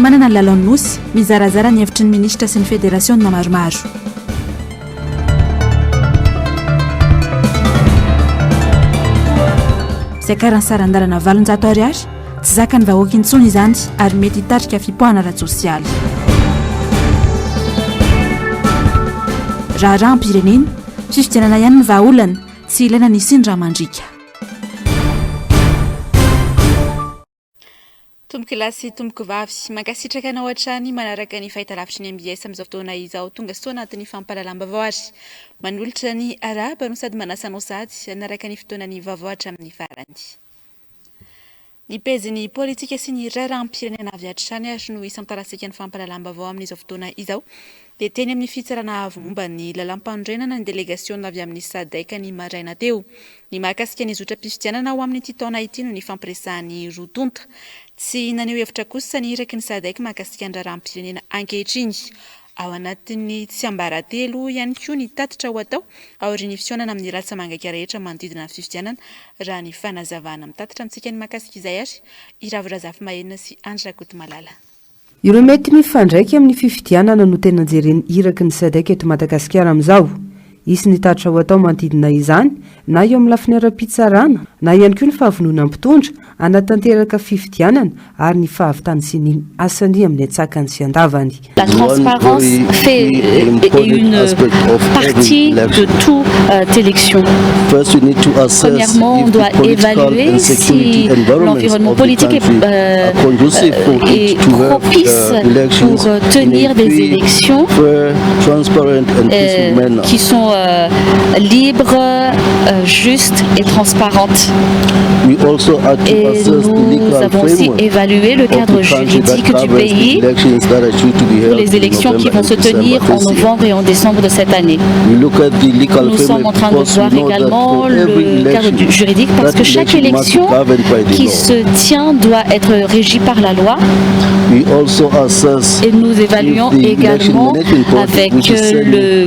manana ny lalao nosy mizarazara ny hevitry ny ministra sy ny fédération na maromaro. Izay karany sarandalana valonjato ariary tsy zaka ny vahoaka intsony izany ary mety hitarika fipoahana ara-tsosialy. Raha rahampirenena fifidianana ihany ny vahaolana tsy ilaina ny sindra mandrika. Tomboky lahy sy tomboky vavy mankasitraka anao hatrany manaraka ny fahitalavitry ny MBS amin'izao fotoana izao tonga soa anatin'ny fampahalalam-baovao ary manolotra ny arahaba no sady manasanao sady anaraka ny fotoanany vaovao hatramin'ny farany. Ny pejiny politika sy ny raharaham-pirenena avy hatrany ary no isantarasika ny fampahalalam-baovao amin'izao fotoana izao dia teny amin'ny fitsarana avy momba ny lalam-pandrenana ny délégation avy amin'ny SADC ny maraina teo ny mahakasika ny zotra-pifidianana ao amin'ity taona ity no ny fampiresahany rotonta. Tsy naneho hevitra kosa ny iraky ny SADC mahakasika ny raharaham-pirenena ankehitriny ao anatin'ny tsy ambaratelo ihany koa ny tatitra ho atao aorian'ny fisionana amin'ny ratsa mangaika rehetra manodidina ny fifidianana raha ny fanazavana amin'ny tatitra amintsika ny mahakasika izay ary iravirazafy mahenina sy Andriakoto Malala. Ireo mety mifandraika amin'ny fifidianana no tena jereny iraky ny SADC eto Madagasikara amin'izao. Isy ny tatitra ho atao manodidina izany na eo amin'ny lafiny ara-pitsarana na ihany koa ny fahavonona mpitondra anatanteraka fifidianana ary ny fahavitany sy ny asany amin'ny atsakany sy andavany. La transparence fait une partie de toute élection. Premièrement, on doit évaluer si l'environnement politique est propice pour tenir des élections qui sont libres, justes et transparentes. Et nous avons aussi évalué le cadre juridique du pays pour les élections qui vont se tenir en novembre et en décembre de cette année. Nous sommes en train de voir également le cadre juridique parce que chaque élection qui se tient doit être régie par la loi. Et nous évaluons également avec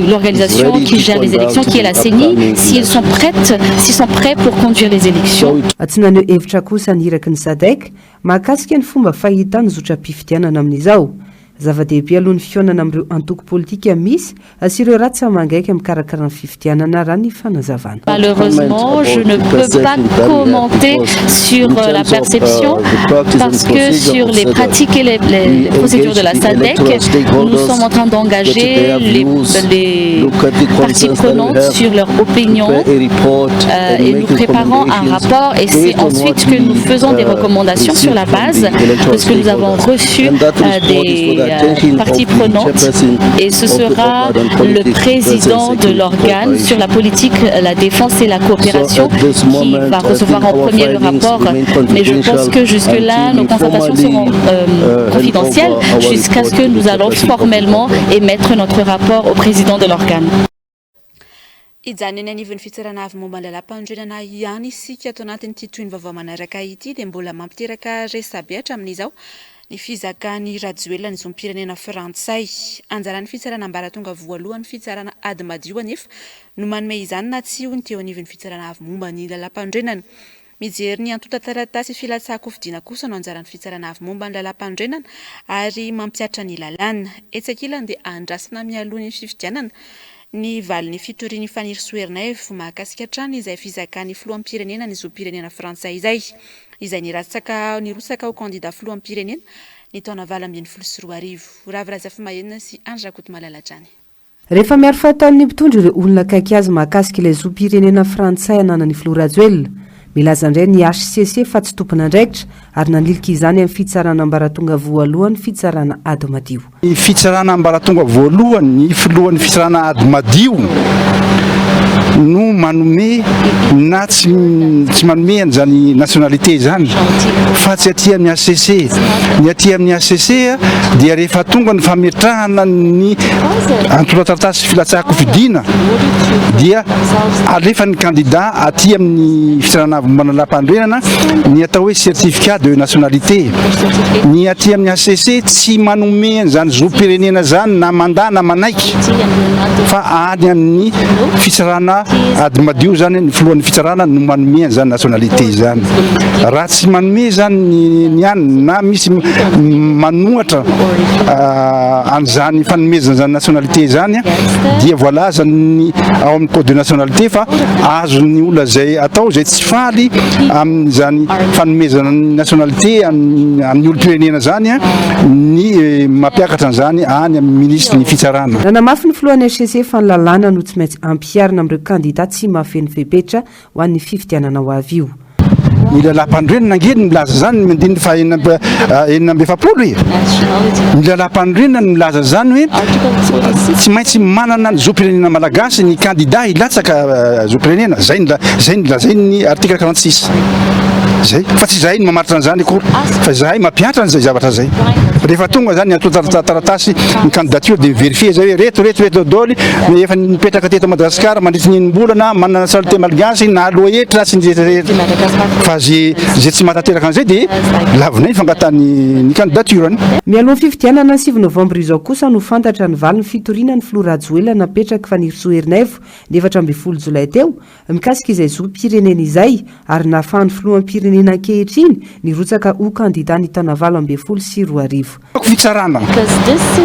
l'organisation qui gère les élections, qui est la CENI, s'ils sont prêts pour conduire les élections. Tsy naneho hevitra kosa ny iraky ny SADC mahakasika ny fomba fahitany zotra-pifidianana amin'izao. Zava-dehibe alohan'ny fionana amin'ireo antoko politika misy sy ireo ratsa mangaika mikarakara ny fifidianana raha ny fanazavana. Malheureusement, je ne peux pas commenter sur la perception parce que sur les pratiques et les procédures de la SADC, nous sommes en train d'engager les parties prenantes sur leur opinion et nous préparons un rapport et c'est ensuite que nous faisons des recommandations sur la base de ce que nous avons reçu des parties prenantes et ce sera le président de l'organe sur la politique, la défense et la coopération qui va recevoir en premier le rapport. Mais je pense que jusque-là, nos constatations seront confidentielles jusqu'à ce que nous allons formellement émettre notre rapport au président de l'organe. Ijanony anivon'ny fitsarana avy momba ny lalam-pandrenana ihany isika ato anatin'ity toy ny vaovao manaraka ity dia mbola mampiteraka resabe hatramin'izao ny fizakan'ny rajoelina ny zom-pirenena frantsay anjaran'ny fitsarana ambaratonga voalohan'ny fitsarana ady madio anefa no manome izany na tsy hoy ny teo anivon'ny fitsarana avy momba ny lalam-pandrenana. Mijery ny antota taratasy filatsako fidiana kosa no anjaran'ny fitsarana avy momba ny lalam-pandrenana ary mampiatra ny lalàna etsakilany dia andrasana mialohan'ny fifidianana ny valin'ny fitorian'ny Fanny Soernef mahakasika trano izay fizakany filoham-pirenena ny zom-pirenena frantsay izay nirotsaka ho candidat filoham-pirenena ny taona 2024 ravirazafy mahenina sy Andriakoto Malala trany. Rehefa miaro fahatan'ny mpitondra ireo olona akaiky azy mahakasika ilay zom-pirenena frantsay ananan'ny filoha Rajoelina milaza indray ny HCC fa tsy tompona andraikitra ary nanilika izany amin'ny fitsarana ambaratonga voalohany fitsarana ady madio. Ny fitsarana ambaratonga voalohany filohan'ny fitsarana ady madio no manome na tsy manome an'izany nationalité zany fa tsy aty amin'ny HCC. Ny aty amin'ny HCC dia rehefa tonga ny fametrahana ny antota-taratasy filatsako fidiana dia alefa ny candidat aty amin'ny fitsarana mombana lalam-pandrenana ny atao hoe certificat de nationalité. Ny aty amin'ny HCC tsy manome an'izany zom-pirenena zany na mandà na manaiky fa any amin'ny fitsarana ady madio zany ny filohan'ny fitsarana no manome zany nationalité zany raha tsy manome zany ny any na misy manohatra an'izany fanomezana zany nationalité zany dia voalaza ny ao amin'ny code de nationalité fa azo ny olona zay atao zay tsy faly amin'izany fanomezana nationalité amin'ny olo-pirenena zany ny mampiakatra an'izany any amin'ny ministre ny fitsarana. Nanamafy ny filohan'ny RCC fa ny lalàna no tsy maintsy ampiarina amin'ireo kandidat tsy mahafeno fepetra ho an'ny fifidianana ho avy io. Ny lalam-pandrenana angeny milaza zany mandiny fa enina amby efapolo e. Ny lalam-pandrenana milaza zany hoe tsy maintsy manana ny zom-pirenena malagasy ny candidat hilatsaka zom-pirenena zay ny article 46 zay fa tsy zahay ny mamaritra an'izany akory fa zahay mampiatra an'izay zavatra zay rehefa tonga zany atotaratasy ny candidature de vérifier zay hoe reto dôly efa nipetraka teto Madagasikara mandritra ny mbolana manana nationalité malagasy na loetra sy fa zay tsy matateraka an'izay de lavinay fangatany candidature any. Mialohan'ny fifidianana 9 novambra izao kosa no fantatra ny valiny fitoriana ny Flora Rajoelina napetraka Faniriso Herinaivo ny 14 Jolay teo mikasika izay zom-pirenena izay ary nahafahan'ny filoham-pirenena ankehitriny nirotsaka ho kandidat ny taona 2024. Fitsarana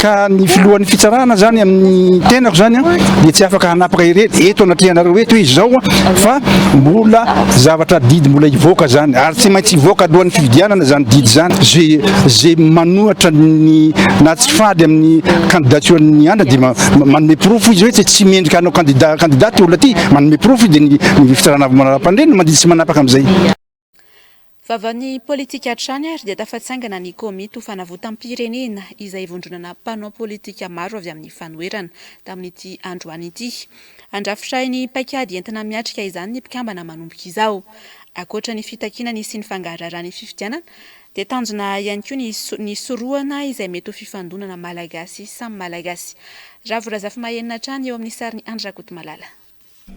ka ny filohan'ny fitsarana zany amin'ny tenako zany dia tsy afaka hanapaka irery eto anatrihanareo eto izy zao fa mbola zavatra didy mbola ivoaka zany ary tsy maintsy ivoaka alohan'ny fifidianana zany didy zany zay manohatra ny na tsy faly amin'ny candidature ny andra dia manome profo izy hoe tsy mendrika hanao candidat olona ty manome profo dia ny fitsarana manara-pandrenina mandidy tsy manapaka amin'izay. Vavan'ny politika hatrany ary dia tafatsangana ny komity ho fanavotam-pirenena izay vondronana mpanao politika maro avy amin'ny fanoerana tamin'ity androany ity. Andrafitray ny paikady entina miatrika izany ny mpikambana manomboka izao. Akoatra ny fitakinany sy ny fangararany fifidianana dia tanjona ihany koa ny soroana izay mety ho fifandonana malagasy samy malagasy. Ravorazafy mahenina hatrany eo amin'ny sariny Andrakoto Malala.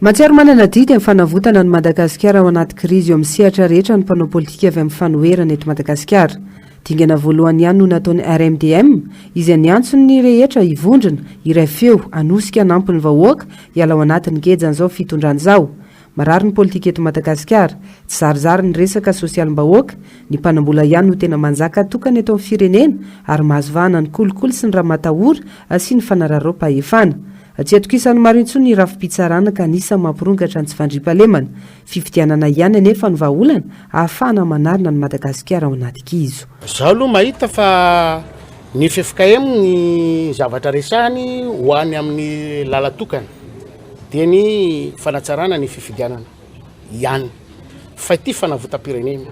Matsiaro manana didy amin'ny fanavotana ny Madagasikara ao anaty krizy eo amin'ny sehatra rehetra ny mpanao politika avy amin'ny fanoerana eto Madagasikara. Dingana voalohany ihany no nataony RMDM izay niantsony ny rehetra hivondrona iray feo anosika anampy ny vahoaka hiala ao anatin'ny ngejany izao fitondrana izao. Marary ny politika eto Madagasikara, tsy zarizary ny resaka sosialim-bahoaka, ny mpanambola ihany no tena manjaka tokana eto amin'ny firenena ary mahazo vahana ny kolikoly sy ny raha-matahora sy ny fanararaom-pahefana. Tsy atokisany maro intsony ny rafi-pitsarana ka anisa mampirongatra ny tsy vandriam-pahalemana. Fifidianana ihany anefa ny vahaolana ahafahana manarina ny Madagasikara ao anaty kizo. Zaho aloha mahita fa ny FFKM ny zavatra resahany ho any amin'ny lalatokana dia ny fanatsarana ny fifidianana ihany. Fa ity fanavotam-pirenena.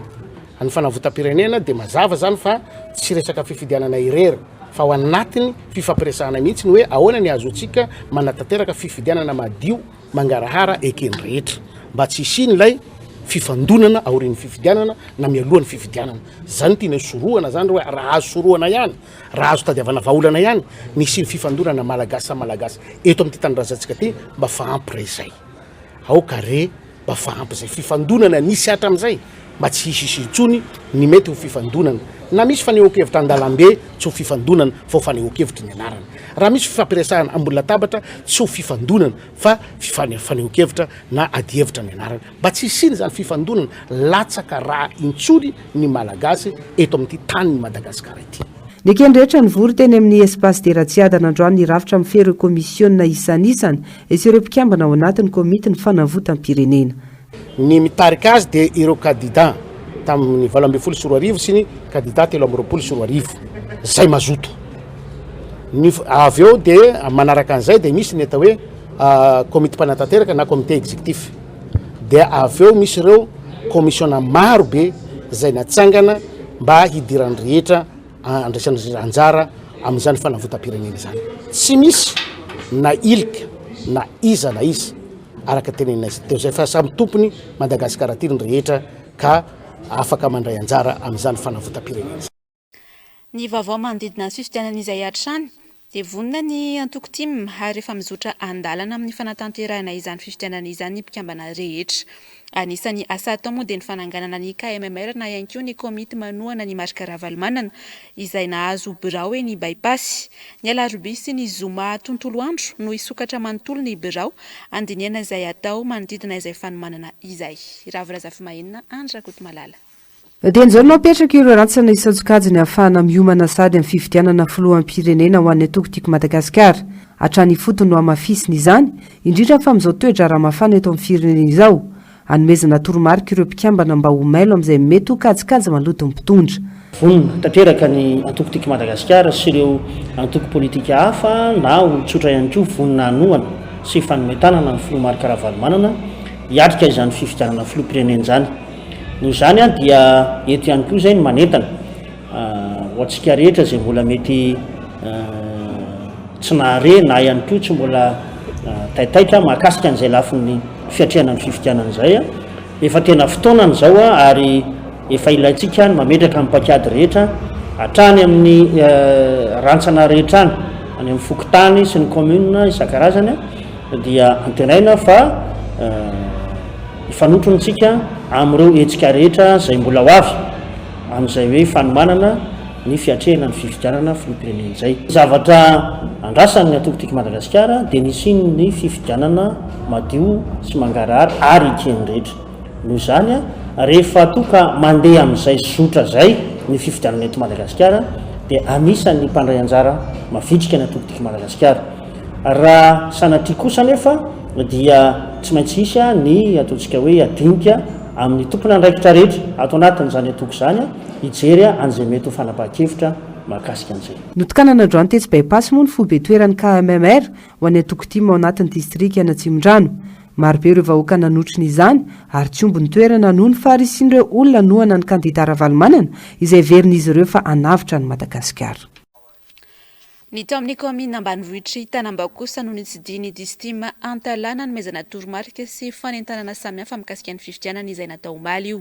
Ny fanavotam-pirenena dia mazava zany fa tsy resaka fifidianana irery. Fa ao anatiny fifampiresahana mihitsy ny hoe ahoana ny azotsika manatanteraka fifidianana madio mangarahara ekeny rehetra mba tsy isiny lay fifandonana aorian'ny fifidianana na mialohan'ny fifidianana. Zany tiana soroana zany hoe raha azo soroana ihany, raha azo tadiavana vahaolana ihany ny isiny fifandonana malagasy sa malagasy eto amin'ny tanindrazantsika ty mba fahampy rezay. Ao kare mba fahampy zay fifandonana nisy hatramin'izay mba tsy hisy intsony ny mety ho fifandonana. Na misy fanehoan-kevitra an-dalambe tsy ho fifandonana fa ho fanehoan-kevitra ny anarana. Raha misy fifampiresahana ambony latabatra tsy ho fifandonana fa fanehoan-kevitra na adihevitra ny anarana. Mba tsy isiny zany fifandonana latsaka raha intsony ny malagasy eto amin'ity tany ny Madagasikara ity. Ny ekeny rehetra nivory teny amin'ny espace de ratsiadana androany ny rafitra amin'ny ferry komisiona isan'isany sy ireo mpikambana ao anatin'ny komity ny fanavotam-pirenena. Ny mitarika azy dia ireo candidat tamin'ny 2024 sy ny candidat 2024 zay mazoto. Avy eo dia manaraka an'izay dia misy ny atao hoe komité mpanatanteraka na komité exécutif. Dia avy eo misy ireo komisiona maro be zay natsangana mba hidirany rehetra andraisany anjara amin'izany fanavotam-pirenena zany. Tsy misy na ilika na iza na iza araka tenenina teo zay fa samy tompony Madagasikara ty ny rehetra ka afaka mandray anjara amin'izany fanavotam-pirenena. Ny vaovao manodidina ny fifidianana izay hatrany dia vonona ny antoko-tim ary rehefa mizotra andalana amin'ny fanatanterahana izany fifidianana izany ny mpikambana rehetra. Anisany asa atao moa dia ny fananganana ny KMMR na ihany koa ny komity manohana ny marika ravalomanana izay nahazo birao ny bypass. Ny alarobia sy ny zoma tontolo andro no isokatra manontolo ny birao andiniana izay atao manodidina izay fanomanana izay. Ravirazafy Mahenina, Andry Rakotomalala. Dia an'izao no apetraka ireo rantsana isan-tsokajiny ahafahana miomana sady amin'ny fifidianana filoham-pirenena ho an'ny atoko-tiako Madagasikara. Hatrany fotony no hamafisiny izany, indrindra fa amin'izao toetra raha-mafana eto amin'ny firenena izao. Hanomezana toromarika ireo mpikambana mba ho mailo amin'izay mety ho kajikajy maloto ny mpitondra. Vonona tanteraka ny atoko-tiako Madagasikara sy ireo antoko politika hafa na olon-tsotra ihany koa vonona hanohana sy fanometanana ny filomarika ravalomanana hiatrika izany fifidianana filoham-pirenena izany. Noho izany dia eto ihany koa izay ny manentana ho antsika rehetra izay mbola mety tsy nahare na ihany koa tsy mbola taitaitra mahakasika an'izay lafin'ny fiatriana ny fifidianana izay efa tena fotoanany izao ary efa ilayntsika ny mametraka amin'ny mpakady rehetra hatrany amin'ny rantsana rehetra any amin'ny fokotany sy ny commune isan-karazany dia antenaina fa ifanotronytsika amin'ireo hetsika rehetra izay mbola ho avy amin'izay hoe fanomanana ny fiatrehana ny fifidianana filoham-pirenena izay. Zavatra andrasan'ny atoko-tiako Madagasikara dia nisy ny fifidianana madio sy mangarahara ary ikeny rehetra. Noho izany rehefa toka mandeha amin'izay zotra izay ny fifidianana eto Madagasikara dia anisan'ny mpandray anjara mavitrika ny atoko-tiako Madagasikara. Raha sanatria kosa nefa dia tsy maintsy isy ny ataontsika hoe adinika amin'ny tompona andraikitra rehetra ato anatin'izany atoko izany hijery an'izay mety ho fanapahan-kevitra mahakasika an'izay. Notokanana androany tetsy bypass moa ny fobe toeran'ny KMMR ho an'ny atoko-tima ao anatin'ny distrika Anatsimondrano. Marobe ireo vahoaka nanotriny izany ary tsy omby ny toerana noho ny faharisian'ireo olona nohana ny kandida ravalomanana izay verin'izy ireo fa hanavitra ny Madagasikara. Ny tao amin'ny komina ambanivohitra Tanambao kosa no nitsidiny ny distima Antalana nomezana toromarika sy fanentanana samihafa mikasika ny fifidianana izay natao omaly io.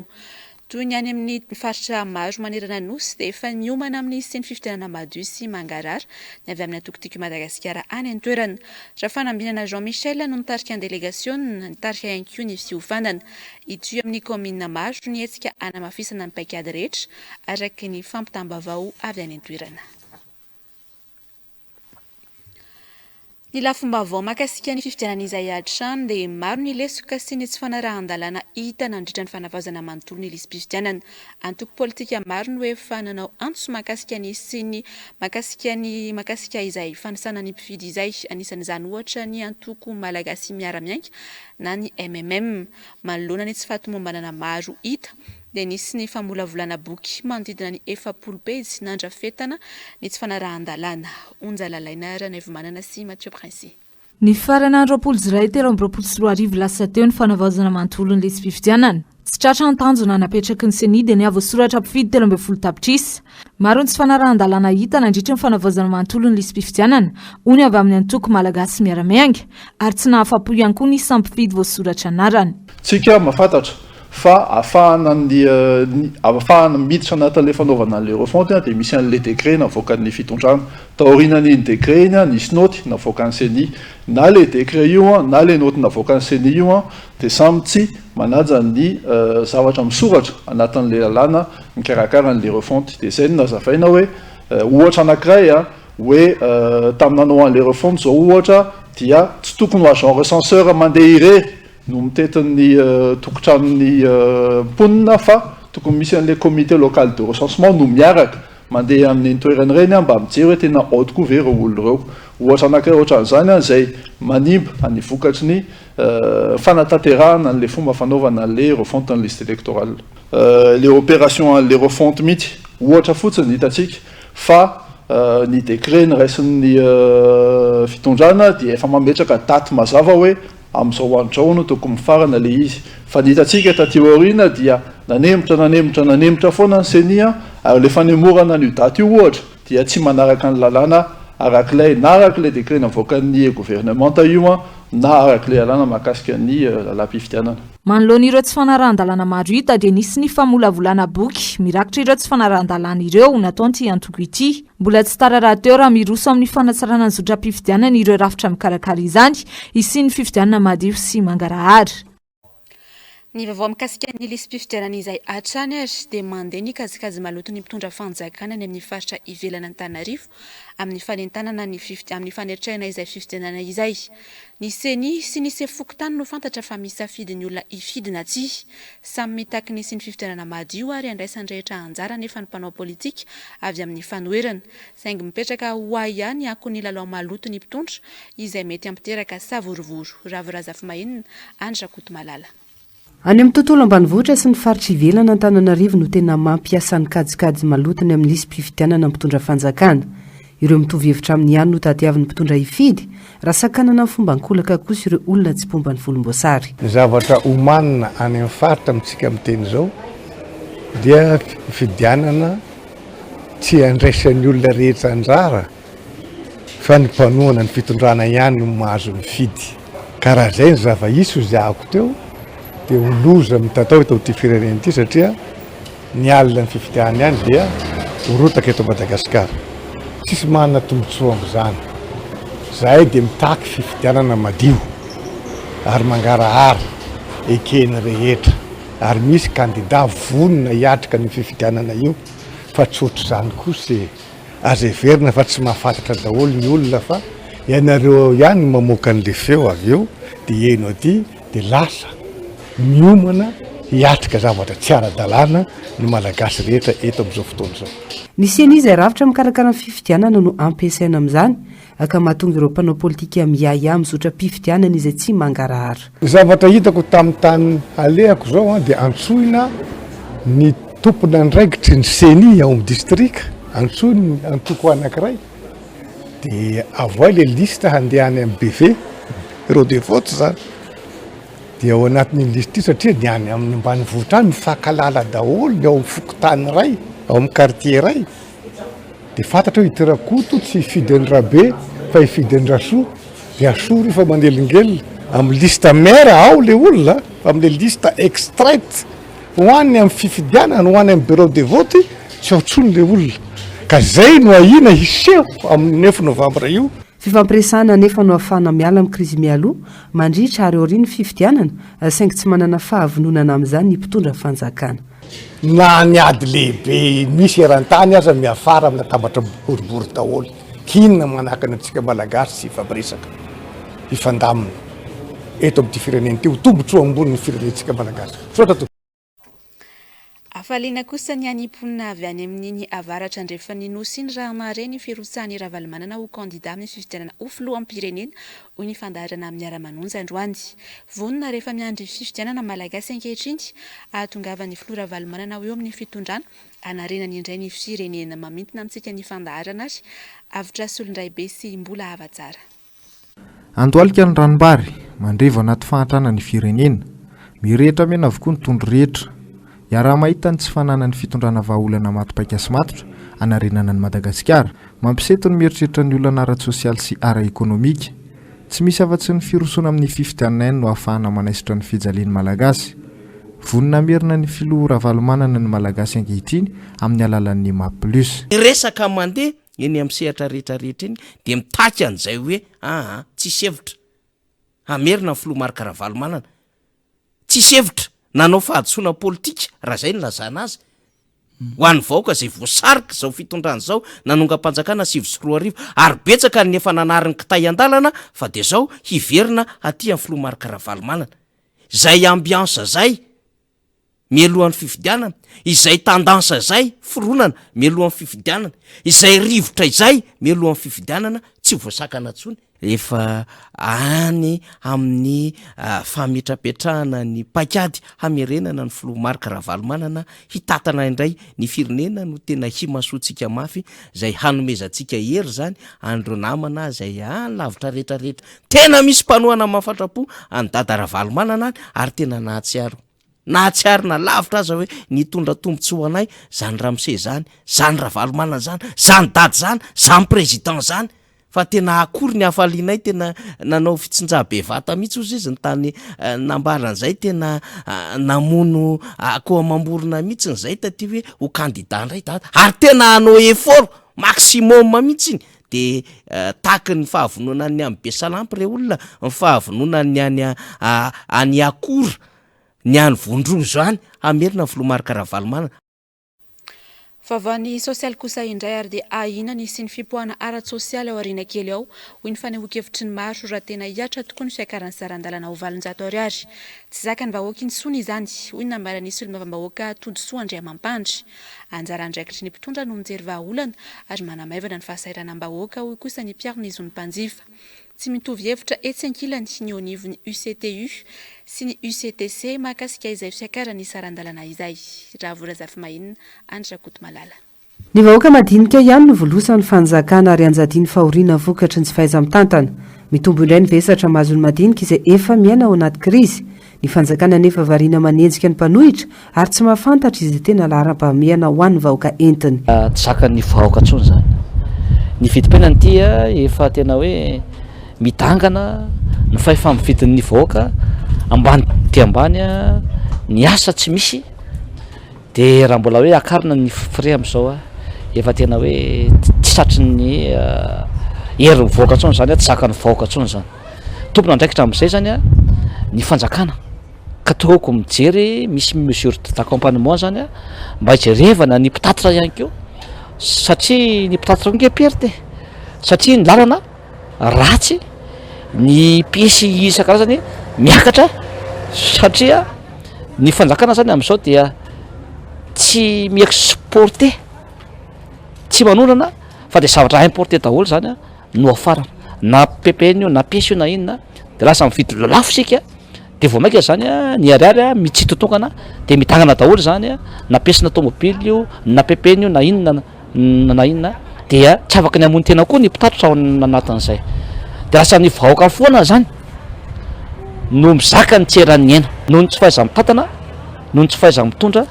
Toy ny any amin'ny faritra maro manerana nosy dia efa niomana amin'ny sy ny fifidianana madio sy mangarara ny avy amin'ny atoko-tiako Madagasikara any an-toerana. Raha fanambinana Jean Michel no nitarika ny délégation nitarika ihany koa ny fiofandana ito amin'ny komina maro ny hetsika hanamafisana ny paikady rehetra araky ny fampitambavao avy any an-toerana. Ny lafim-baovao mahakasika ny fifidianana izay hatrany dia maro ny lesoka sy ny tsy fanarahan-dalàna hita nandritra ny fanavazana manontolo ny lisam-pifidianana. Antoko politika maro no efa nanao antso mahakasika ny sy ny mahakasika izay fanasana ny mpifidy izay. Anisan'izany ohatra ny antoko malagasy miara-miainga na ny MMM. Manoloana ny tsy fahatomombanana maro hita dia nisy ny famolavolana boky manodidina ny 400 pejy nandrafetana ny tsy fanarahan-dalàna. Onja lalaina Ranaivomanana sy Mathieu Princy. Ny farana andro-apolo ziray telo amby roapolo sy roa arivo lasa teo ny fanavazana manontolo ny lisam-pifidianana. Tsy tratra ny tanjona napetraky ny seni dia niavo soratra mpifidy 12 tapitrisa. Maro ny tsy fanarahan-dalàna hita nandritra ny fanavazana manontolo ny lisam-pifidianana ony avy amin'ny antoko malagasy miara-miainga ary tsy nahafapo ihany koa ny sampifidy voasoratra anarany. Tsika mahafantatra fa afahana miditra anatin'ilay fanaovana an'ilay refonte dia misy an'ilay décret navoakan'ny fitondrana. Taorinan'iny décret iny nisy noty navoakan'ny seni na le décret io na le noty navoakan'ny seni io dia samy tsy manaja ny zavatra misoratra anatin'ilay lalàna mikarakara an'ilay refonte. Dia izay no nazavaina hoe ohatra anankiray hoe taminanao an'ilay refonte zao ohatra dia tsy tokony ho agent recenseur mandeha irery no mitetin'ny tokotranony mponina fa tokony misy an'ilay comité local de recensement no miaraka mandeha amin'ny toerana ireny mba mijery hoe tena haute ve ireo olona ireo. Ohatra anankiray ohatran'izany izay manimba any vokatry ny fanatanterahana an'ilay fomba fanaovana an'ilay refonte ny liste électorale. Les opérations an'ilay refonte mihitsy ohatra fotsiny hitatsika fa ny décret niraisin'ny fitondrana dia efa mametraka daty mazava hoe amin'izao andro no tokony mifarana le izy. Fa ny hitatsika taty aoriana dia nanemitra foana ny seni ary le fanemorana an'io daty io ohatra dia tsy manaraka ny lalàna arak'ilay na arak'ilay décret navoakan'ny gouvernementa io na arak'ilay lalàna mahakasika ny lalàm-pifidianana. manoloana ireo tsy fanarahan-dalàna maro hita dia nisy ny famolavolana boky mirakitra ireo tsy fanarahan-dalàna ireo nataon'ity antoko ity. Mbola tsy tara raha teo raha miroso amin'ny fanatsarana ny zotram-pifidianana ireo rafitra mikarakara izany isy ny fifidianana madio sy mangarahary. Ny vaovao mikasika ny lisam-pifidianana izay hatrany ary dia mandeha ny kazikazy maloto ny mpitondra fanjakana ny amin'ny faritra ivelana Antananarivo amin'ny fanentanana amin'ny fanetrahana izay fifidianana izay. Ny seni sy ny sefokotany no fantatra fa misafidy ny olona ifidina aty. Samy mitaky ny sy ny fifidianana madio ary andraisan'ny rehetra anjara nefa ny mpanao politika avy amin'ny fanoerana. Saingy mipetraka ho ihany ankon'ny lalao maloto ny mpitondra izay mety ampiteraka savorovoro. Ravirazafy mahinina Andra Kotomalala. Any amin'ny tontolo ambanivohitra sy ny faritra ivelana Antananarivo no tena mampiasa ny kajikajy malotony amin'ny lisam-pifidianana mpitondra fanjakana. Ireo mitovy hevitra amin'ny ihany no tadiavin'ny mpitondra hifidy raha sakanana amin'ny fomba nkolaka kosa ireo olona tsy pomba ny volomboasary. Ny zavatra omanina any amin'ny faritra amintsika amin'ny teny izao dia fifidianana tsy andraisan'ny olona rehetra anjara fa ny mpanoana ny fitondrana ihany no mahazo mifidy. Karaha izay ny zava-iso izahako teo dia oloza mitatao eto ty firenena ity satria ny alina ny fifidiana ihany dia orotaka eto Madagasikara. Tsisy manana tombotsoa amin'izany. Zahay dia mitaky fifidianana madio ary mangarahara ekeny rehetra ary misy kandida vonona hiatrika ny fifidianana io fa tsy ohatr'izany kosa aza heverina fa tsy mahafantatra daholo ny olona fa ianareo ihany mamoaka an'le feo avy eo dia eno aty dia lasa miomana hiatrika zavatra tsy ara-dalàna ny malagasy rehetra eto amin'izao fotoana izao. Ny seny izay rafitra mikarakara ny fifidianana no ampiasaina amin'izany aka mahatonga ireo mpanao politika miahiahy mizotra mpifidianana izay tsy mangarahara. Ny zavatra hitako tamin'ny tany alehako zao dia antsoina ny tompony andraikitry ny seny ao amin'ny distrika, antsoiny antoko anankiray dia avoay le lista handehany amin'ny BV bureau de vote zany. Dia ao anatin'ny lista ity satria ny any amin'ny ambanivohitra any mifankalala daholo ny ao amin'ny fokotany iray, ao amin'ny quartier iray. Dia fantatra hoe ity rakoto tsy hifidy ny rabe fa hifidy ny rasoa. Dia asoa rehefa manelingelina amin'ny lista maire ao le olona, amin'ny lista extraite ho any amin'ny fifidianana, ho any amin'ny bureau de vote tsy aotsony le olona. Ka zay no ahina hiseho amin'ny 9 novambra io. Fifampiresahana nefa no ahafahana miala amin'ny krizy mialoha mandritra ary aorian'ny fifidianana saingy tsy manana fahavononana amin'izany ny mpitondra fanjakana. Na ny ady lehibe misy eran-tany aza miafara amina tabatra boribory daholo. Kinona manakana antsika malagasy sy ifampiresaka ifandamina eto amin'ity firenena ity ho tombotsoa ambony ny firenentsika malagasy. Afaliana kosa ny animponina avy any amin'iny avaratra andrefa ny nosy ny rahamareny firotsahany Ravalomanana ho kandida amin'ny fifidianana ho filoham-pirenena ho ny fandaharana amin'ny ara-manonja androany. Vonona rehefa miandry fifidianana malagasy ankehitriny ahatongavany filoha Ravalomanana ho eo amin'ny fitondrana anarenany indray ny firenena mamintona amintsika ny fandaharana azy avitra solondray be sy mbola hava tsara. Andohalika ny ranombary mandrevo anaty fahantrana ny firenena mirehitra mena avokoa ny tondro rehetra. Iaraha mahita ny tsy fananany fitondrana vahaolana matopaika sy matotra anarenana ny Madagasikara mampiseto ny mieritreritra ny olana ara-tsosialy sy ara-ekônomika. Tsy misy afa-tsy ny firosoana amin'ny fifidianana ihany no ahafahana manaisitra ny fijaliany malagasy. Vonona merina ny filoha Ravalomanana ny malagasy ankehitriny amin'ny alalan'ny MAPLUS. Resaka mandeha eny amin'ny sehatra rehetrarehetra eny dia mitaky an'izay hoe tsy sevitra. Amerina ny filoha Marc Ravalomanana. Tsy sevitra. Nanao fahadisoana politika raha zay ny lazana azy. Ho an'ny vahoaka izay voasarika izao fitondrana izao nanonga-panjakana 7 ary betsaka ny efa nanariny kitay an-dalana fa dia izao hiverina aty amin'ny filoha Marc Ravalomanana. Izay ambiansa zay mialohan'ny fifidianana, izay tandansa zay foronana mialohan'ny fifidianana, izay rivotra izay mialohan'ny fifidianana tsy voasakana tsony. Efa any amin'ny fametrapetrahana ny pakady hamerenana ny filoha Marc Ravalomanana hitatana indray ny firenena no tena himasoantsika mafy izay hanomezantsika hery zany andro namana izay lavitra rehetrarehetra. Tena misy mpanohana mahafatrapo any dada Ravalomanana ary tena nahatsiaro. Nahatsiarina lavitra aza hoe nitondra tombotsoa anay zany Ramose zany, zany Ravalomanana zany, zany dady zany, zany président zany. fa tena akory ny hafalianay tena nanao fitsinjabe vata mihitsy ozy izy ny tany nambaran'izay tena namono akoa mamborona mihitsy nyzay taty hoe ho kandida ndray da ary tena anao effort maximum mihitsy iny de taky ny fahavononany amin'ny be salampy re olona ny fahavononany any akora ny any vondro zany amerina Filomarika Karavalomana. Vavany sosialy kosa indray ary dia ahina ny sy ny fipoahana ara-tsosialy ao aoriana kely ao hoy ny fanehoan-kevitry ny maro raha tena hiatra tokoa ny fiakaran'ny sarandalana ho 800 ariary. Tsy zakany vahoaka intsony izany hoy ny nambara nisy olom-bahoaka Todsoa Andriamampandry. Anjara andraikitry ny mpitondra no mijery vahaolana ary manamaivana ny fahasairana am-bahoaka hoy kosa ny Pierre Nizony Mpanjifa. Tsy mitovy hevitra etsy ankilany ny onivony UCTU sy ny UCTC mahakasika izay fiakarany sarandalana izay. Raha vorazafy mahinina Andra Kotomalala. Ny vahoaka madinika ihany no volosany fanjakana ary anjadiny fahoriana vokatry ny tsy fahaiza-mitantana. Mitombo indray ny vesatra mahazony madinika izay efa miaina ao anaty krizy. Ny fanjakana nefa variana manenjika ny mpanohitra ary tsy mahafantatra izay tena laharam-pahamehana ho an'ny vahoaka entiny. Tsy zakany vahoaka tsony zany. Ny vidim-piainany tia efa tena hoe mitangana ny fahefamividin'ny vahoaka ambany dia ambany ny asa tsy misy de raha mbola hoe akarina ny frais amin'izao efa tena hoe tsy satry ny hery vahoaka tsony zany tsy zakany vahoaka tsony zany. Tompona andraikitra amin'izay zany ny fanjakana ka toko mijery misy mesure d'accompagnement zany mba hijerevana ny mpitatra ihany keo satria ny mpitatra nge perte satria ny lalana ratsy ny piesy isan-karazany miakatra satria ny fanjakana zany amin'izao dia tsy mi-exporter tsy manonana fa de zavatra importer daholo zany no afarana na PPN io na piesy io na inona de lasa mividy lafo sika de vao maika zany ny ariary mitsitotongana de mitangana daholo zany na piesina tomobily io na PPN io na inona na inona dia tsy afaka ny amony tena koa ny mpitatotra ao anatin'izay de lasa ny vahoaka foana zany no mizaka ny tseran'ny aina noho ny tsy fahaiza mitantana noho ny tsy fahaiza mitondra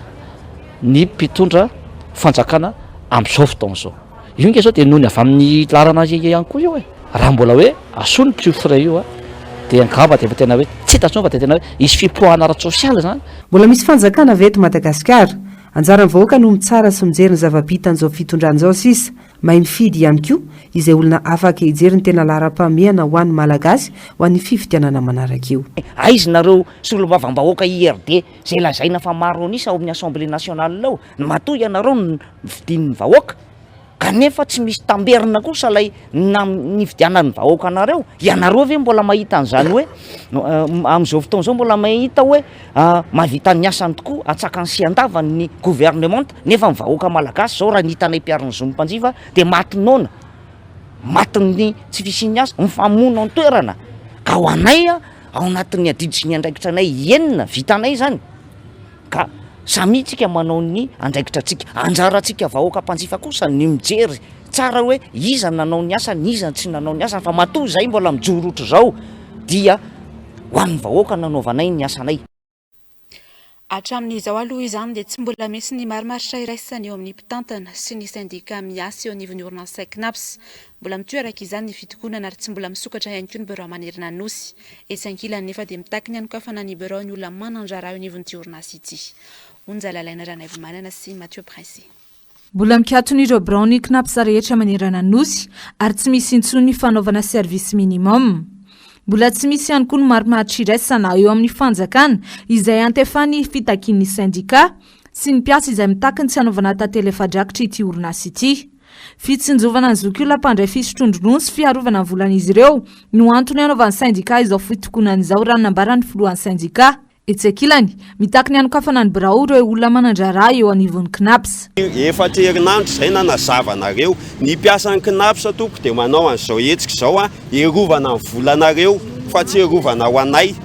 ny mpitondra fanjakana amin'izao fotoana izao. Io nge zao de noho ny avy amin'ny larana ihany koa io raha mbola hoe asony tsy frais io de angamba de tena hoe tsy hitantsony fa de tena hoe isy fipoahana ara-tsosialy zany. Mbola misy fanjakana veto Madagasikara. Anjarany vahoaka no mitsara sy mijery ny zava-bitan'izao fitondran'izao sisa mahay mifidy ihany koa izay olona afaka hijery ny tena laharam-pahamehana ho an'ny malagasy ho an'ny fifidianana manaraka io. Aizy nareo solombavam-bahoaka IRD zay lazaina fa maro anisa ao amin'ny Assemblée nationale ao matoy ianareo ny vidin'ny vahoaka kanefa tsy misy tamberina kosa lay ny fidianan'ny vahoaka anareo. Ianareo ve mbola mahita an'izany hoe amin'izao fotoana izao mbola mahita hoe mahavita ny asany tokoa atsaka ny siandavany ny gouvernement nefa ny vahoaka malagasy zao raha nitanay Pierre Nizony Mpanjifa de matinona matiny tsy fisiany asa mifamono ny toerana ka ho anay ao anatin'ny adiditsy ny andraikitra anay enina vitanay zany ka samy tsika manao ny andraikitra tsika anjaratsika vahoaka Mpanjifa kosa ny mijery tsara hoe iza nanao ny asany iza tsy nanao ny asany fa matoa zay mbola mijorotro zao dia ho an'ny vahoaka nanaovanay ny asanay. Hatramin'izao aloha izany dia tsy mbola misy ny marimaritra iraisany eo amin'ny mpitantana sy ny syndika miasa eo anivon'ny orinasa CNAPS. Mbola mitoeraka izany ny fitokonana ary tsy mbola misokatra ihany koa ny bero manerina nosy. Etsy ankilany nefa dia mitakiny anokafana ny bero ny olona manandrara eo anivon'ity orinasa ity. Onjalalaina Ranaivomanana sy Mathieu Prince. Mbola mikaton'ireo Brown CNAPS rehetra manerana nosy ary tsy misy intsony fanaovana service minimum. Mbola tsy misy ihany koa ny marimaritra iraisana eo amin'ny fanjakana izay antefany fitakin'ny syndika sy ny mpiasa izay mitakiny tsy hanaovana tantely efa-drakitra ity orinasa ity. Fitsinjovana ny zokiolona mpandray fisotrodrono sy fiarovana ny volan'izy ireo no antony hanaovan'ny syndika izao fitokonan'izao raha nambaran'ny filohan'ny syndika. Etsy ankilany mitakiny hanokafana ny birao ireo olona manandrara eo anivon'ny CNAPS. Efatra herinandro zay nanazavanareo ny mpiasan'ny CNAPS tompo dia manao an'izao hetsika izao erovana ny volanareo fa tsy erovana ho anay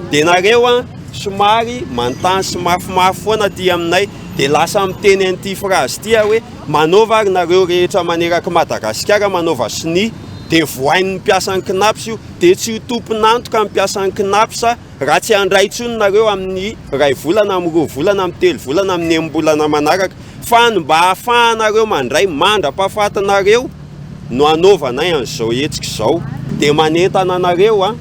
dia nareo somary mantany sy mafimafy foana ty aminay dia lasa miteny an'ity phrase ty hoe manaova ary nareo rehetra maneraka Madagasikara manaova sini dia vohain'ny mpiasan'ny CNAPS io dia tsy tomponantoka ny mpiasan'ny CNAPS raha tsy andraitsony nareo amin'ny ray volana amin'ny roa volana amin'ny telo volana amin'ny 8 volana manaraka fa ny mba ahafahanareo mandray mandra-pahafatanareo no anaovanay an'izao hetsika izao dia manentana anareo a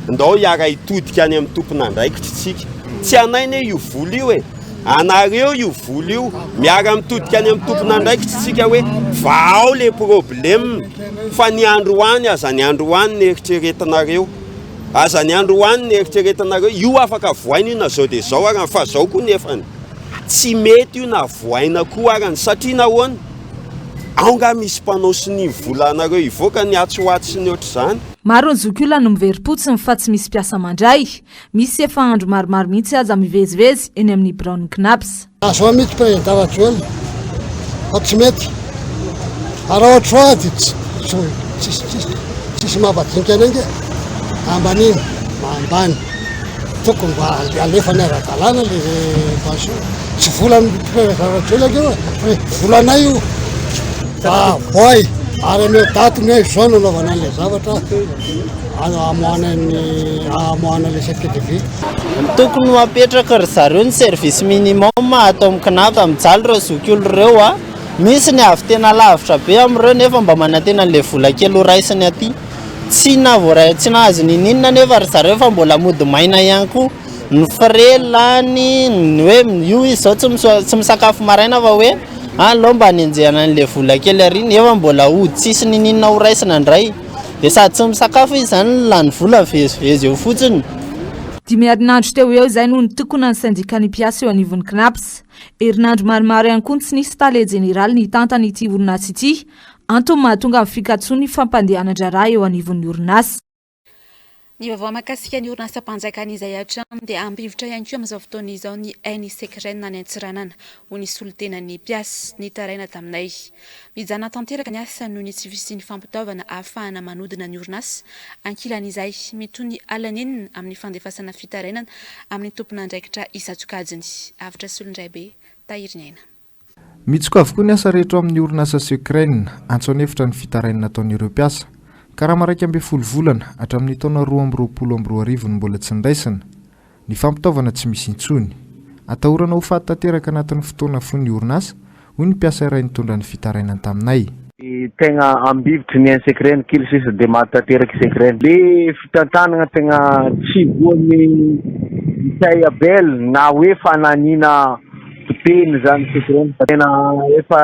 ndao hiara hitodika any amin'ny tompon'andraikitra tsika tsy anainy io vola io e anareo io vola io miara mitodika any amin'ny tompon'andraikitra tsika hoe vao le problème fa ny andro any aza ny andro any ny eritreretanareo aza ny andro any ny eritreretanareo io afaka voaina io na zao dia zao arany fa zao koa nefany tsy mety io na voaina koa arany satria nahoana aonga misy mpanao sy ny vola anareo ivoaka ny atsoaty sy ny ohatr' izany maro ny zokiolona no miverim-potsiny fa tsy misy mpiasa mandray misy efa andro maromaro mihitsy aza mivezivezy eny amin'ny Brown Knaps azo mihitsy président fa tsy mety raha ohatra dia tsisy mahavadinika anenge ambaniny ambany tokony mba alefany ara-dalàna le pension tsy volany président volanay io voay ary ameo datiny hoe zao nanaovana an'ilay zavatra amoahana le CTV tokony mapetraka ry zareo ny service minimum atao amin'ny Knaps mijaly ireo zokiolo ireo a misy ny avy tena lavitra be amin'ireo nefa mba manantena an'ilay vola kely ho raisiny aty tsy nahazo ninina nefa ry zareo fa mbola mody maina ihany koa ny frelany ny hoe io izy zao tsy misakafo maraina fa hoe alao mba hanenjehana an'ilay vola kely ary nefa mbola ody tsisy ninina ho raisina indray dia sady tsy misakafo izy zany lany vola vezivezy eo fotsiny dimy herinandro teo eo izay no nitokona ny sindika ny mpiasa eo anivon'ny Knaps herinandro maromaro ihany koa ny tsy nisy tale jeneraly ny tantany ity orinasa ity antony mahatonga amin'ny fikatsoa ny fampandehanan-draharaha eo anivon'ny orinasa ny vaovao mahakasika ny orinasa mpanjakana izay hatrany dia ambivitra ihany koa amin'izao fotoana izao ny NICCRN any Antsiranana ho nisy olo-tenan'ny mpiasa ny taraina taminay mijana tanteraka ny asa noho ny tsy fisian'ny fampitaovana ahafahana manodina ny orinasa ankilan'izay mitony alanenina amin'ny fandefasana fitarainana amin'ny tompon'andraikitra Isatsokajiny avitra solondray be tahiriny aina mitsoka avokoa ny asa rehetra amin'ny orinasa CCRN antsoanefitra ny fitarainana ataon'ireo mpiasa karaha maraiky ambe folo volana hatramin'ny taona 2022 mbola tsy ndraisana ny fampitaovana tsy misy intsony atahorana ho fahatanteraka anatin'ny fotoana fony orinasa hoy ny mpiasa iray nitondra ny fitarainana taminay tegna ambivitry ny CCRN kely sisa dia mahatanteraka CCRN le fitantanana tegna tsy voany isay abel na hoe fananina topeny zany CCRN tena efa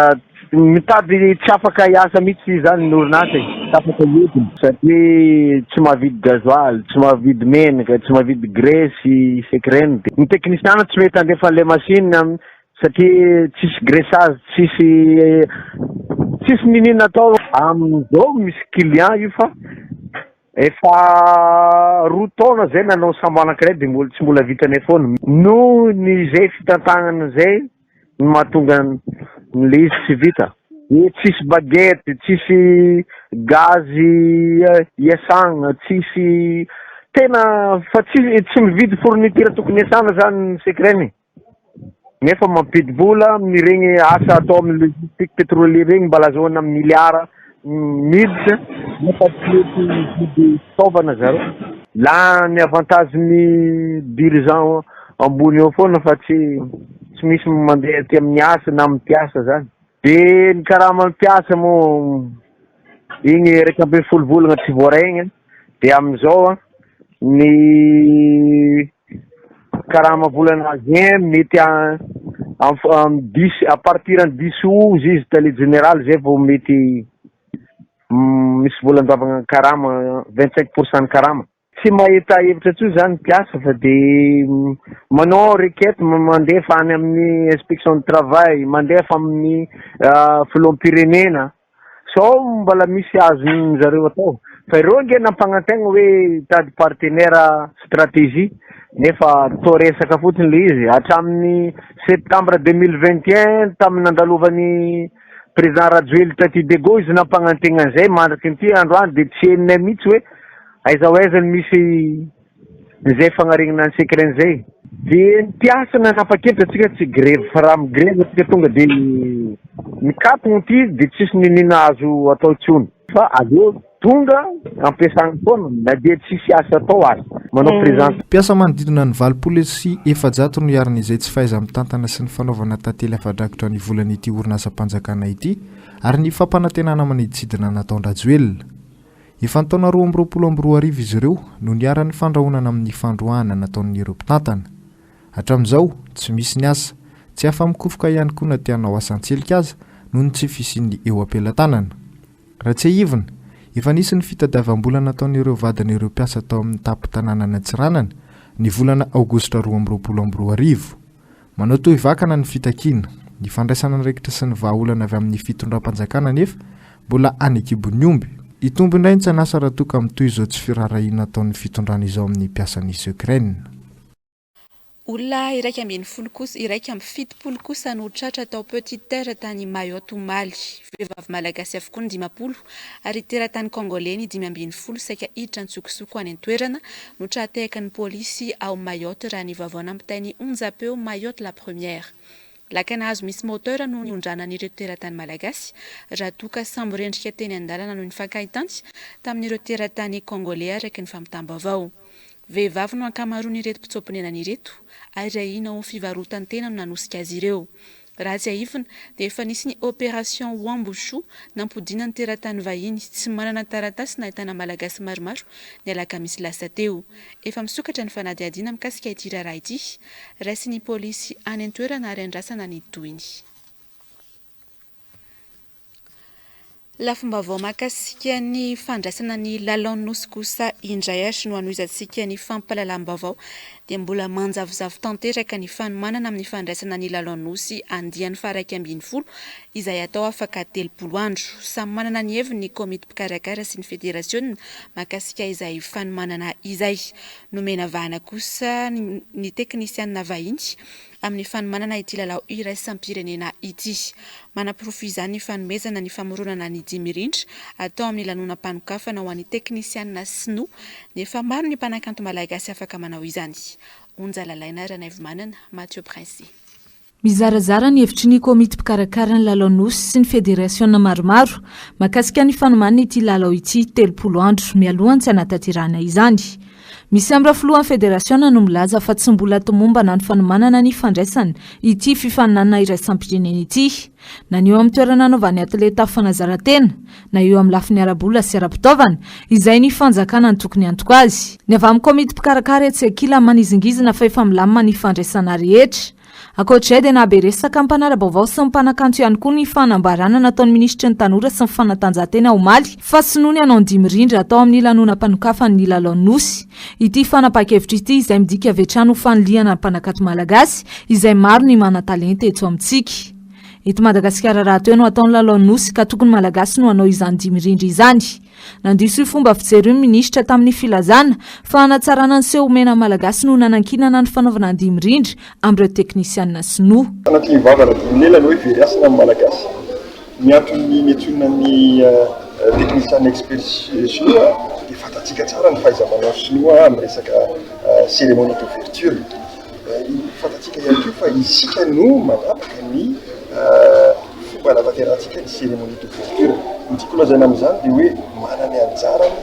mitady tsy afaka hiasa mihitsy zany ny orinasa afaka entiny satria tsy mahavidy gasoil tsy mahavidy menaka tsy mahavidy graisse CCRN ny teknisiana tsy mety andefa an'ilay machine satria tsisy graissage tsisy ninina atao amin'izao misy client io fa efa 2 taona zay nanao sambo anankiray dia tsy mbola vitany foana no ny zay fitantanana zay no mahatonga le izy tsy vita tsisy baguette tsisy gazy iasana tsisy tena fa tsy mividy fourniture tokony iasana zany ny CCRN nefa mampidi-bola miregny asa atao amin'ny logistique pétrolier regny mba lazahoana amin'ny milliard miditra nefa tsy mety fitaovana zareo la ny avantage ny dirigeant ambony eo foana fa tsy misy mandeha ty amin'ny asa na amin'ny mpiasa zany dia ny karama mpiasa moa igny raika ambe folo volana tsy voaregny dia amin'izao ny karama volana juin mety à partir en 10 août izy tale général zay vao mety misy volan-davana karama 25% karama tsy mahita hevitra tsoy zany mpiasa fa dia manao requête mandefa any amin'ny inspection de travail mandefa amin'ny filom-pirenena sao mbola misy azony zareo atao fa ireo nge nampanantegna hoe tady partenaire stratégie nefa to resaka fotsiny le izy hatramin'ny septembre 2021 tamin'ny nandalovany président Rajoely taty Dego izy nampanantegna an'izay mandraky nyty androany dia tsy henonay mihitsy hoe aiza ho aizany misy izay fagnaregnana ny CCRN zay dia ny mpiasa nanapa-kevitra atsika tsy grève fa raha migrève atsika tonga dia mikatona ty dia tsisy ninina azo atao intsony fa aleo tonga ampiasana foana na dia tsisy asa atao azy manao présence mpiasa manodidina ny 20 sy 700 no iaran'izay tsy faiza mitantana sy ny fanaovana tantely afadrakotra ny volan'ity orinasa-panjakana ity ary ny fampanantenana maniditsidina nataon-drajoelona efa ny taona 2022 izy ireo no niara-ny fandrahonana amin'ny fandroahana nataon'ireo mpitantana hatramin'izao tsy misy ny asa tsy afa-mikofoka ihany koa na tianao asan-tselika aza noho ny tsy fisiany eo ampelantanana raha tsy hivina efa nisy ny fitadiavam-bola nataon'ireo vadin'ireo mpiasa tao amin'ny tapo-tanàna Natsiranana ny volana aogositra 2022 manao toy vakana ny fitakiana ny fandraisana niraikitra sy ny vahaolana avy amin'ny fitondram-panjakana nefa mbola any akibony omby itombo indray ny tsanasa raha toka amin'ny toy izao tsy firarahiana ataon'ny fitondrana izao amin'ny mpiasan'isy Ukraine. Olona iraika ambin'ny folo kosa iraika amin'ny fitopolo kosa no tratra tao Petite Terre tany Mayotte Omaly vehivavy malagasy avokoa ny 20 ary teratany Congolais ny 5 saika hiditra ny tsokosoko any an-toerana no trateaka ny polisy ao Mayotte raha ny vavao nampitainy onjapeo Mayotte la première. Lakana hazo misy moteur no niondrana n'ireo teratany malagasy raha toka sambo rendrika teny an-dalana noho ny fankahitany tamin'ireo teratany Congolais araka ny fampitambavao. Vehivavy no ankamaroan'ireto mpitsoponenan'ireto ary ahina ho fivarotany tena no nanosika azy ireo. Raha tsy ahifina dia efa nisy ny opération Wambushu nampodina ny teratany vahiny tsy manana taratasy nahitana malagasy maromaro ny alakamisy lasa teo. Efa misokatra ny fanadihadiana mikasika ity raharaha ity, raisy ny polisy any an-toerana ary andrasana ny tohiny. Lafombavao makasika ny fandraisana ny lalao-nosy kosa indray ary no anoizantsika ny fampalalam-bavao dia mbola manjavozavo tanteraka ny fanomanana amin'ny fandraisana ny lalao-nosy andiany faraiky ambin'ny folo izay atao afaka 30 andro. Samy manana ny heviny ny komity mpikarakara sy ny federasiona makasika izay fanomanana izay. Nomena vahana kosa ny teknisianina vahiny amin'ny fanomanana ity lalao iraisam-pirenena ity. Manaprofo izany ny fanomezana ny famoronana ny 10 mirindra atao amin'ny lanonam-panokafana ho an'ny teknisianina sinoa nefa maro ny mpanakanto malagasy afaka manao izany. Onja lalaina Ranaivo Manana, Mathieu Prince. Mizarazara ny hevitry ny komity mpikarakara ny lalao-nosy sy ny federasiona maromaro makasika ny fanomanana ity lalao ity 30 andro mialohany tsy anatanterahana izany. Misy amra filohan'ny federasiona no milaza fa tsy mbola tomombana ny fanomanana ny fandraisana ity fifaninana iraisam-pirenena ity na ny eo amin'ny toerana anaovan'ny atleta fanazaran-tena na eo amin'ny lafiny ara-bola sy ara-pitaovana izay ny fanjakana ny tokony antoko azy. Ny avy amin'ny komity mpikarakara etsy akila manizingizina fa efa milamina ny fandraisana rehetra. Ankoatr'izay dia naberesaka ny mpanara-baovao sy ny mpanakanto ihany koa ny fanambarana nataon'ny ministra ny tanora sy ny fanatanjahantena Omaly fa sinoany hanao 10 mirindra atao amin'ny lanonam-panokafana ny lalao-nosy. Ity fanapa-kevitra ity izay midika avy hatrany ho faniliana ny mpanakanto malagasy izay maro ny mana-talenta eto amintsika. Eto Madagasikara raha toy no ataon'ny lalao-nosy ka tokony malagasy no hanao izany 10 mirindra izany. Nandiso io fomba fijery ny ministra tamin'ny filazana fa hanatsarana ny seho mena malagasy no nanankinana ny fanaovana ny 10 mirindra amin'ireo teknisianina sinoa. Anaty ny vavana lelany hoe veriasana amin'ny malagasy. Miantony miantsonina ny teknisianina expert sinoa dia fantatsika tsara ny fahaiza-manao sinoa amin'ny resaka cérémonie d'ouverture. Fantatsika ihany koa fa isika no manapaka ny fomba natanterantsika ny cérémonie d'ouverture. Ny tiako lazaina amin'izany dia hoe manana anjarany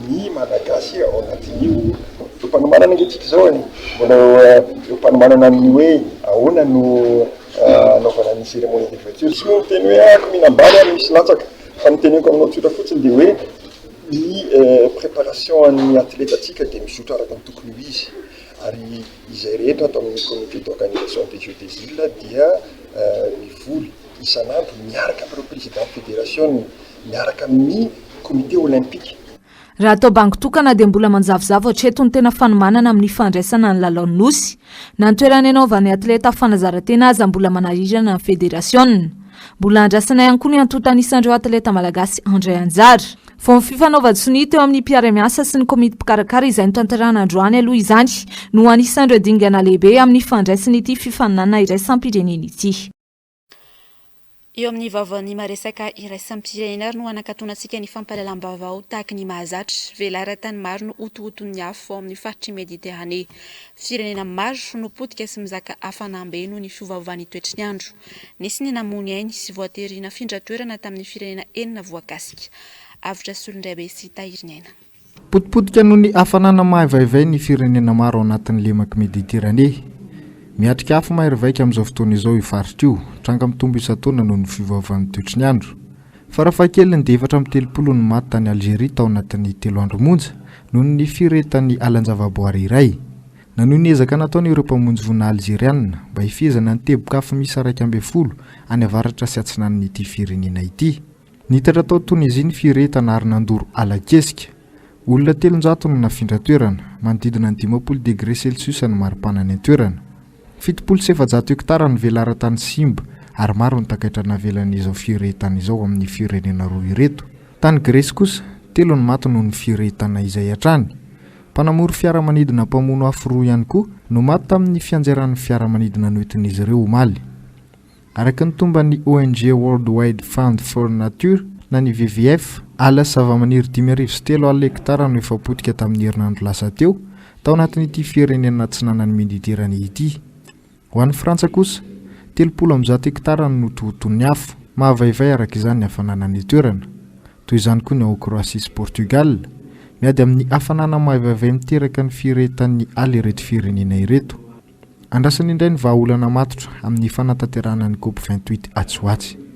ny malagasy ao anatin'io mpanomanana ankehitrika izao mbola eo mpanomanana ny hoe ahoana no anaovana ny cérémonie d'ouverture. Sy moa miteny hoe ako mihinam-bary misy latsaka fa ny teneko aminao tsotra fotsiny dia hoe ny préparation an'ny atletantsika dia mizotra araka ny tokony ho izy ary izay rehetra atao amin'ny comité d'organisation des Jeux des Îles dia mivoly isan'andro miaraka amin'ireo président fédération miaraka amin'ny comité olympique. Raha atao bango tokana dia mbola manjavozavo hatreto ny tena fanomanana amin'ny fandraisana ny lalao-nosy na ny toerana anaovan'ny atleta fanazaran-tena aza mbola manarirana ny federasiona. Mbola andrasana ihany koa ny antotanisan'ireo atleta malagasy André Anjara. Fomba fifanaovan-tsony teo amin'ny mpiara-miasa sy ny komity mpikarakara izay notanterahana androany aloha izany no anisan'ireo dingana lehibe amin'ny fandraisana ity fifaninana iraisam-pirenena ity. Eo amin'ny vaovany maresaka iraisam-pirenena no anakatonantsika ny fampalalam-bavao tahaka ny mahazatra velaran-tany maro no otohoton'ny afo ao amin'ny faritry Mediterranée. Firenena maro no potika sy mizaka hafanambe noho ny fiovaovan'ny toetry ny andro. Nisy ny namony ainy sy voatery nafindra toerana tamin'ny firenena enina voakasika. Avitra Solondraibe sy Tahirinaina. potipotika noho ny hafanana mahavaivay ny firenena maro ao anatin'ny lemaka mediterane. Miatrika afo maherivaika amin'izao fotoana izao ifaritra io, tranga mitombo isan-taona noho ny fivaovan'ny toetriny andro. Farafahakeliny dia 430 ny maty tany Algeria tao anatin'ny 3 andro monja noho ny firetan'ny alanjavaboary iray. Nanohy ny ezaka nataon'ireo mpamonjy vonina algeriana mba hifezana ny teboka afo misy 120 any avaratra sy atsinan'ity firenena ity. Nitatra tao Tunisia ny firetana ary nandoro alakesika. Olona 300 no nafindra toerana, manodidina ny 10 degré Celsius ny maripana ny toerana. 770 hektara ny velaran-tany simba ary maro ny takaitra navelan'izao firetana izao amin'ny firenena roa ireto. Tany Grèce kosa 3 ny maty noho ny firetana izay hatrany. Mpanamory fiaramanidina mpamono afo roa ihany koa no maty tamin'ny fianjairan'ny fiaramanidina noentin'izy ireo omaly. Araka ny tomban'ny ONG World Wide Fund for Nature na ny WWF, ala zavamaniry 503 hektara no efa potika tamin'ny herinandro lasa teo tao anatin'ity firenena tsinanan'ny Mediterane ity. Ho an'ny Frantsa kosa 30 hektara no notohotony afo, mahavaivay araka izany ny hafanana ny toerana. Toy izany koa ny ao Croatia sy Portugal, miady amin'ny hafanana mahavaivay miteraka ny firetan'ny ala ireto firenena ireto. Andrasany indray ny vahaolana matotra amin'ny fanatanterahana ny COP28 Atsoatsy.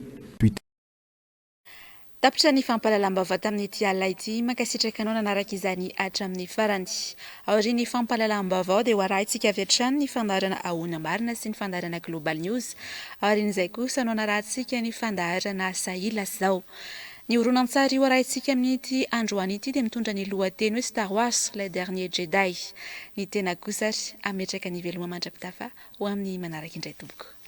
Tapitra ny fampalalam-baovao tamin'ity alina ity, mankasitraka anao nanaraka izany hatramin'ny farany. Aorian'ny fampalalam-baovao dia hoarahintsika avy hatrany ny fandaharana ahona marina sy ny fandaharana Global News. Aorian'izay kosa anao narahantsika ny fandaharana Sahila zao. Ny horonan-tsary hoarahintsika amin'ity androany ity dia mitondra ny lohateny hoe Star Wars le dernier Jedi. Ny tena kosa ametraka ny veloma mandrapitafa ho amin'ny manaraka indray tompoko.